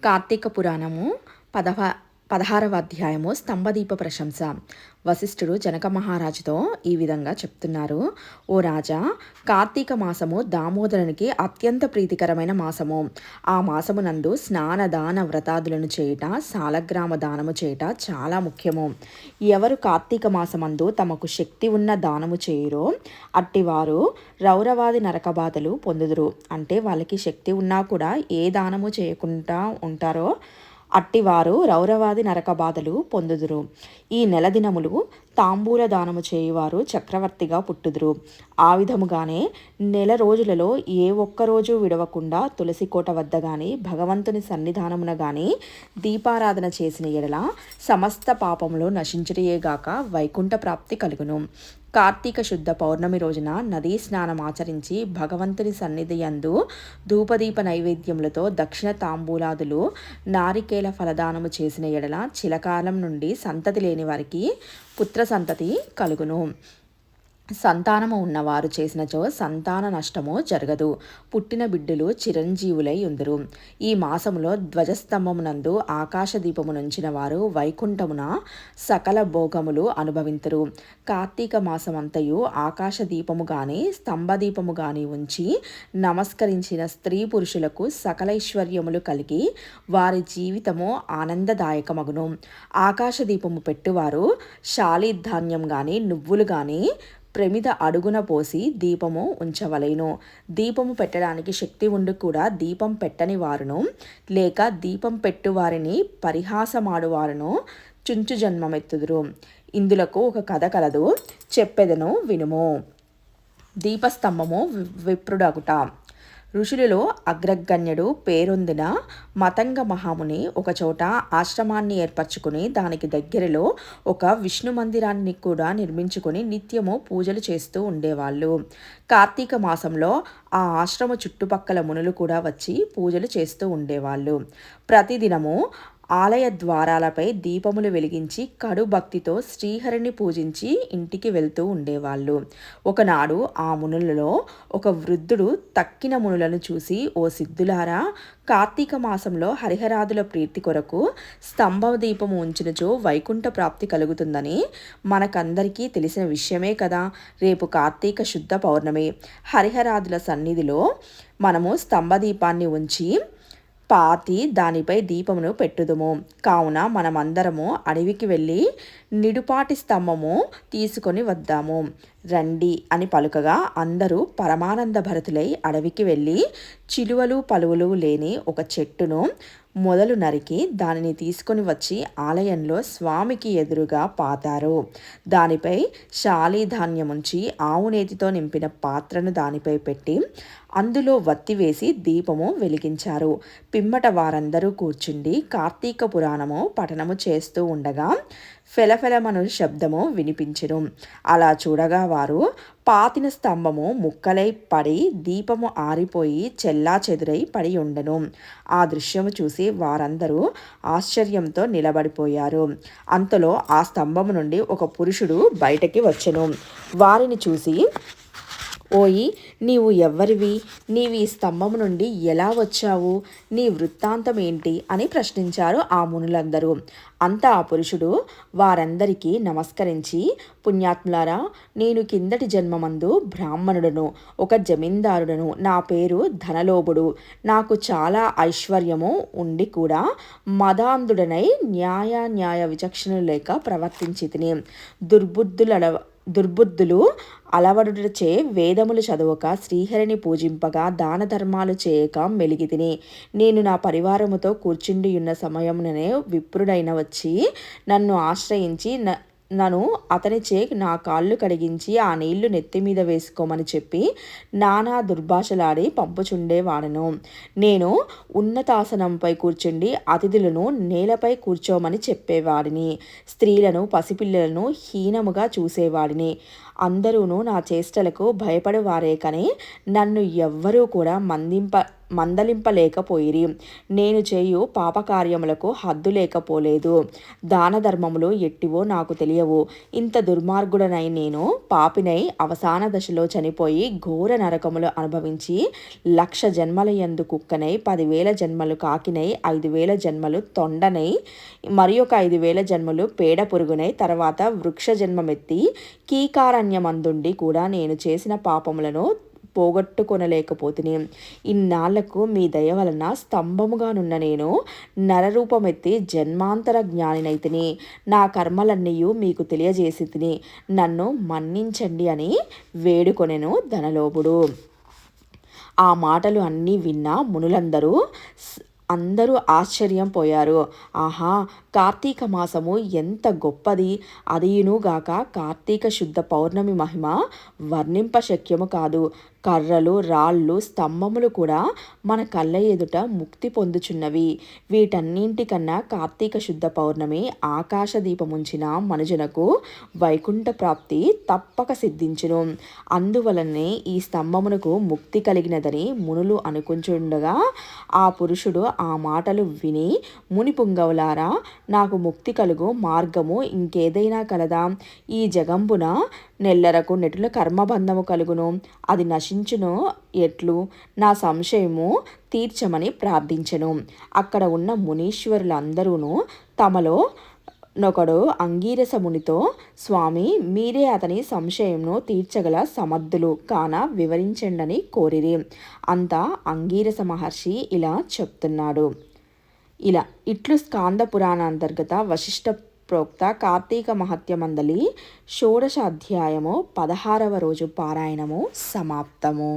కార్తీక పురాణము పదవ 16వ అధ్యాయము స్తంభదీప ప్రశంస. వశిష్ఠుడు జనక మహారాజుతో ఈ విధంగా చెప్తున్నారు. ఓ రాజా, కార్తీక మాసము దామోదరునికి అత్యంత ప్రీతికరమైన మాసము. ఆ మాసమునందు స్నాన దాన వ్రతాదులను చేయుట, సాలగ్రామ దానము చేయుట చాలా ముఖ్యము. ఎవరు కార్తీక మాసమందు తమకు శక్తి ఉన్న దానము చేయురో అట్టివారు రౌరవాది నరకబాధలు పొందుదురు. అంటే వాళ్ళకి శక్తి ఉన్నా కూడా ఏ దానము చేయకుండా ఉంటారో అట్టివారు రౌరవాది నరక బాధలు పొందుదురు. ఈ నెల దినములు తాంబూల దానము చేయువారు చక్రవర్తిగా పుట్టుదురు. ఆ విధముగానే నెల రోజులలో ఏ ఒక్కరోజు విడవకుండా తులసి కోట వద్ద గాని భగవంతుని సన్నిధానమున గాని దీపారాధన చేసిన ఎడల సమస్త పాపములు నశించుటయేగాక వైకుంఠ ప్రాప్తి కలుగును. కార్తీక శుద్ధ పౌర్ణమి రోజున నదీ స్నానం ఆచరించి భగవంతుని సన్నిధి యందు ధూపదీప నైవేద్యములతో దక్షిణ తాంబూలాదులు నారికేల ఫలదానము చేసిన ఎడల చిలకాలం నుండి సంతతి లేని వారికి పుత్ర సంతతి కలుగును. సంతానము ఉన్నవారు చేసినచో సంతాన నష్టము జరగదు. పుట్టిన బిడ్డలు చిరంజీవులై ఉందరు. ఈ మాసములో ధ్వజస్తంభమునందు ఆకాశ దీపము నుంచిన వారు వైకుంఠమున సకల భోగములు అనుభవింతురు. కార్తీక మాసమంతయు ఆకాశ దీపము గాని స్తంభదీపము గాని ఉంచి నమస్కరించిన స్త్రీ పురుషులకు సకల ఐశ్వర్యములు కలిగి వారి జీవితము ఆనందదాయకమగును. ఆకాశ దీపము పెట్టువారు శాలిధాన్యం గాని నువ్వులు గాని ప్రమిద అడుగున పోసి దీపము ఉంచవలెను. దీపము పెట్టడానికి శక్తి ఉండి కూడా దీపం పెట్టని వారును లేక దీపం పెట్టువారిని పరిహాసమాడువారును చుంచు జన్మమెత్తుదురు. ఇందులకు ఒక కథ కలదు, చెప్పెదను వినుము. దీపస్తంభము విప్రుడగుట. ఋషులలో అగ్రగణ్యుడు పేరొందిన మతంగ మహాముని ఒకచోట ఆశ్రమాన్ని ఏర్పరచుకుని దానికి దగ్గరలో ఒక విష్ణు మందిరాన్ని కూడా నిర్మించుకొని నిత్యము పూజలు చేస్తూ ఉండేవాళ్ళు. కార్తీక మాసంలో ఆ ఆశ్రమ చుట్టుపక్కల మునులు కూడా వచ్చి పూజలు చేస్తూ ఉండేవాళ్ళు. ప్రతిదినము ఆలయ ద్వారాలపై దీపములు వెలిగించి కడు భక్తితో శ్రీహరిని పూజించి ఇంటికి వెళ్తూ ఉండేవాళ్ళు. ఒకనాడు ఆ మునులలో ఒక వృద్ధుడు తక్కిన మునులను చూసి, ఓ సిద్ధులారా, కార్తీక మాసంలో హరిహరాదుల ప్రీతి కొరకు స్తంభ దీపము ఉంచినచో వైకుంఠ ప్రాప్తి కలుగుతుందని మనకందరికీ తెలిసిన విషయమే కదా. రేపు కార్తీక శుద్ధ పౌర్ణమి. హరిహరాదుల సన్నిధిలో మనము స్తంభదీపాన్ని ఉంచి పాతి దానిపై దీపమును పెట్టుదుము. కావున మనమందరము అడవికి వెళ్ళి నిడుపాటి స్తంభము తీసుకొని వద్దాము రండి అని పలుకగా అందరూ పరమానంద భరితులై అడవికి వెళ్ళి చిలువలు పలువలు లేని ఒక చెట్టును మొదలు నరికి దానిని తీసుకొని వచ్చి ఆలయంలో స్వామికి ఎదురుగా పాతారు. దానిపై శాలిధాన్యముంచి ఆవునేతితో నింపిన పాత్రను దానిపై పెట్టి అందులో వత్తి వేసి దీపము వెలిగించారు. పిమ్మట వారందరూ కూర్చుండి కార్తీక పురాణము పఠనము చేస్తూ ఉండగా ఫెలఫెలమను శబ్దము వినిపించెను. అలా చూడగా వారు పాతిన స్తంభము ముక్కలై పడి దీపము ఆరిపోయి చెల్లా చెదురై పడి ఉండెను. ఆ దృశ్యము చూసి వారందరూ ఆశ్చర్యంతో నిలబడిపోయారు. అంతలో ఆ స్తంభము నుండి ఒక పురుషుడు బయటకి వచ్చెను. వారిని చూసి, ఓయి, నీవు ఎవ్వరివి? నీవు ఈ స్తంభము నుండి ఎలా వచ్చావు? నీ వృత్తాంతం ఏంటి అని ప్రశ్నించారు ఆ మునులందరూ. అంతా ఆ పురుషుడు వారందరికీ నమస్కరించి, పుణ్యాత్ములారా, నేను కిందటి జన్మమందు బ్రాహ్మణుడను, ఒక జమీందారుడను. నా పేరు ధనలోభుడు. నాకు చాలా ఐశ్వర్యము ఉండి కూడా మదాంధుడనై న్యాయ విచక్షణలు లేక ప్రవర్తించి తిని దుర్బుద్ధులు అలవడుటచే వేదములు చదవక శ్రీహరిని పూజింపగా దాన ధర్మాలు చేయక మెలిగితిని. నేను నా పరివారముతో కూర్చుండియున్న సమయముననే విప్రుడైన వచ్చి నన్ను ఆశ్రయించి నన్ను అతనిచే నా కాళ్ళు కడిగించి ఆ నీళ్లు నెత్తిమీద వేసుకోమని చెప్పి నానా దుర్భాషలాడి పంపుచుండేవాడను. నేను ఉన్నతాసనంపై కూర్చుండి అతిథులను నేలపై కూర్చోమని చెప్పేవాడిని. స్త్రీలను పసిపిల్లలను హీనముగా చూసేవాడిని. అందరూను నా చేష్టలకు భయపడువారే కానీ నన్ను ఎవ్వరూ కూడా మందలింపలేకపోయిరి. నేను చేయు పాపకార్యములకు హద్దు లేకపోలేదు. దాన ధర్మములు ఎట్టివో నాకు తెలియవు. ఇంత దుర్మార్గుడనై నేను పాపినై అవసాన దశలో చనిపోయి ఘోర నరకములు అనుభవించి 1,00,000 జన్మల యందు కుక్కనై 10,000 జన్మలు కాకినై 5,000 జన్మలు తొండనై మరి ఒక 5,000 జన్మలు పేడ పురుగునై తర్వాత వృక్ష జన్మమెత్తి కీకారణ్యమందుండి కూడా నేను చేసిన పాపములను పోగొట్టుకొనలేకపోతిని. ఇన్నాళ్లకు మీ దయ వలన స్తంభముగానున్న నేను నరరూపమెత్తి జన్మాంతర జ్ఞానినైతిని. నా కర్మలన్నీయు మీకు తెలియజేసి తిని నన్ను మన్నించండి అని వేడుకొనెను ధనలోభుడు. ఆ మాటలు అన్నీ విన్న మునులందరూ అందరూ ఆశ్చర్యం పోయారు. ఆహా, కార్తీక మాసము ఎంత గొప్పది! అదియునుగాక కార్తీక శుద్ధ పౌర్ణమి మహిమ వర్ణింప శక్యము కాదు. కర్రలు, రాళ్ళు, స్తంభములు కూడా మన కళ్ళ ఎదుట ముక్తి పొందుచున్నవి. వీటన్నింటికన్నా కార్తీక శుద్ధ పౌర్ణమి ఆకాశ దీపముంచిన మనుజునకు వైకుంఠ ప్రాప్తి తప్పక సిద్ధించును. అందువలనే ఈ స్తంభమునకు ముక్తి కలిగినదని మునులు అనుకుంటుండగా ఆ పురుషుడు ఆ మాటలు విని, ముని పుంగవులారా, నాకు ముక్తి కలుగు మార్గము ఇంకేదైనా కలదా? ఈ జగంబున నెల్లరకు నెటుల కర్మబంధము కలుగును, అది నశించును ఎట్లు? నా సంశయము తీర్చమని ప్రార్థించెను. అక్కడ ఉన్న మునీశ్వరులందరూను తమలో నొకడు అంగీరస మునితో, స్వామి, మీరే అతని సంశయంను తీర్చగల సమర్థులు కాన వివరించండని కోరిరి. అంతా అంగీరస మహర్షి ఇలా చెప్తున్నాడు. ఇట్లు స్కాంద పురాణ అంతర్గత వశిష్ఠ ప్రోక్త కార్తీక మహత్యమందలి 16వ అధ్యాయము 16వ రోజు పారాయణము సమాప్తము.